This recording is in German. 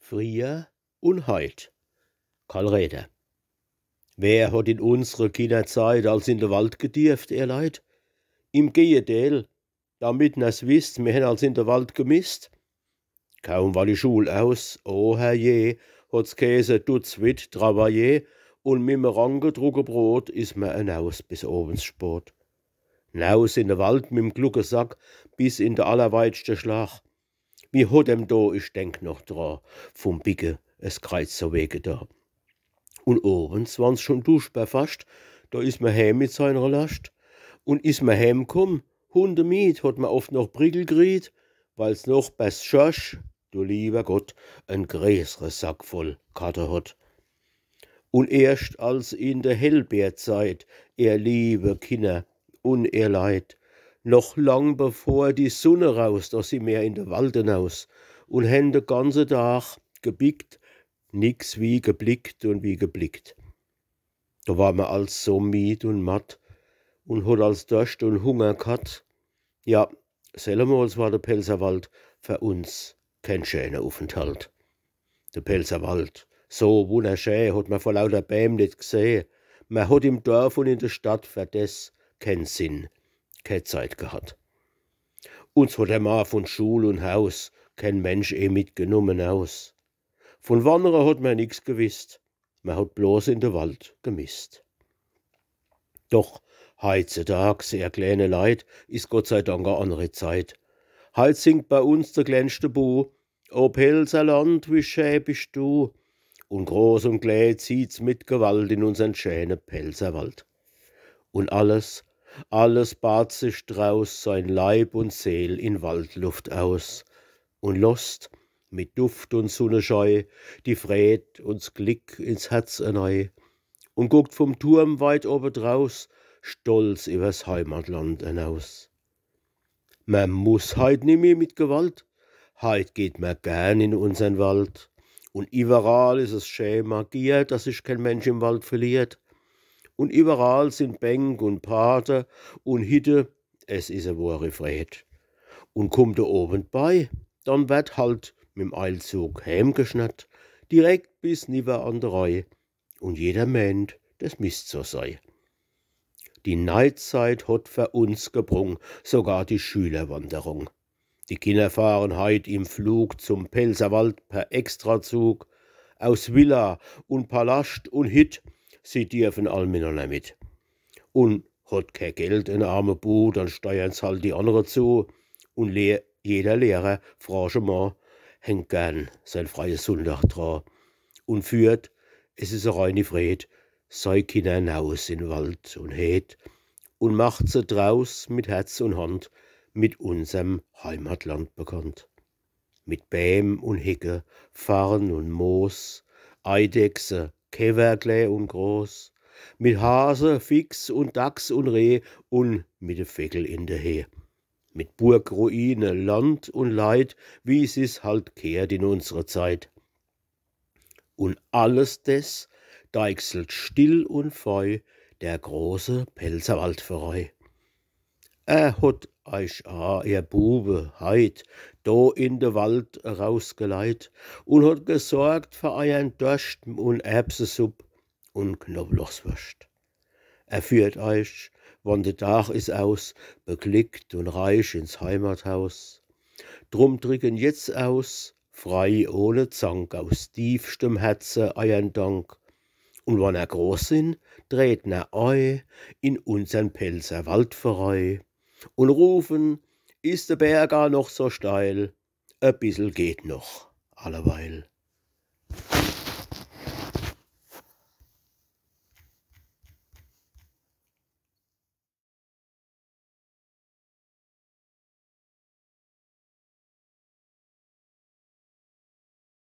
Früher und heut. Karl Räder. Wer hat in unserer Kinderzeit als in der Wald gedürft, ihr Leid? Im Gegenteil, damit nas wisst, wir hen als in der Wald gemisst. Kaum war die Schul aus, oh herrje, hat's Käse dutz wit travailler und mit'm rangedrucke Brot is mer hinaus bis abends spät. Naus in der Wald mit'm Gluckensack bis in der allerweitste Schlag. Wie hat da, ich denk noch dran, vom Bicke es Kreuz so wege da. Und abends wann's schon duschbar fast, da is mer heim mit seiner Last. Und is mer heimkomm, Hundemiet hat mer oft noch Prickel kriegt, weil's noch bes Schorsch, du lieber Gott, en gräsere Sack voll Kater hat. Und erst als in der Hellbeerzeit, ihr liebe Kinder und ihr Leid, noch lang bevor die Sonne raus, da sind wir in der Wald hinaus und hen den ganzen Tag gebickt, nix wie geblickt und wie geblickt. Da war mir als so mied und matt und hat als Durst und Hunger gehabt. Ja, sellemals war der Pelzerwald für uns kein schöner Aufenthalt. Der Pelzerwald, so wunderschön, hat man vor lauter Bäm nicht gesehen. Man hat im Dorf und in der Stadt für das keinen Sinn, keine Zeit gehabt. Uns hat der Mann von Schul und Haus kein Mensch mitgenommen aus. Von Wandern hat man nix gewisst, man hat bloß in der Wald gemisst. Doch heutzutage, sehr kleine Leid, ist Gott sei Dank eine andere Zeit. Heut singt bei uns der glänzte Bu, O Pelzerland, wie schön bist du, und groß und klein zieht's mit Gewalt in unseren schönen Pelzerwald. Und alles bat sich draus sein Leib und Seel in Waldluft aus und lost mit Duft und Sonnenscheu die Fred uns Glück ins Herz erneu und guckt vom Turm weit oben draus stolz übers Heimatland hinaus. Man muss heut nimmer mit Gewalt, heut geht man gern in unseren Wald und überall ist es schön markiert, dass sich kein Mensch im Wald verliert. Und überall sind Bänk und Pater und Hitte, es is a wahre Fred. Und kommt oben bei, dann wird halt mit'm Eilzug heimgeschnat, direkt bis niver an der Rei. Und jeder meint, das misst so sei. Die Neidzeit hat für uns gebrung, sogar die Schülerwanderung. Die Kinder fahren heut im Flug zum Pelzerwald per Extrazug, aus Villa und Palast und Hit, sie dürfen all miteinander mit. Und hat kein Geld, ein armer Bu, dann steuern's halt die anderen zu. Und jeder Lehrer, franchement, hängt gern sein freies Sonntag dran. Und führt, es is a reine Fred, sei Kinder hinaus in Wald und het. Und macht sie draus mit Herz und Hand, mit unserem Heimatland bekannt. Mit Bäm und Hecke, Farn und Moos, Eidechse, Käferkle und Groß, mit Hase, Fix und Dachs und Reh und mit de Vögel in de Hee. Mit Burgruine, Land und Leid, wie es halt kehrt in unsere Zeit. Und alles des deichselt still und feu der große Pelzerwaldverein. Hat euch ihr Bube heut da in de Wald rausgeleit und hat gesorgt für euren Durst und Erbsensupp und Knoblauchswurst. Führt euch, wann de Tag is aus, beklickt und reich ins Heimathaus. Drum drücken jetzt aus, frei ohne Zank, aus tiefstem Herzen euren Dank. Und wann groß sind, treten eu in unsern Pelzerwaldverein und rufen, ist der Berg noch so steil, a bissel geht noch alleweil.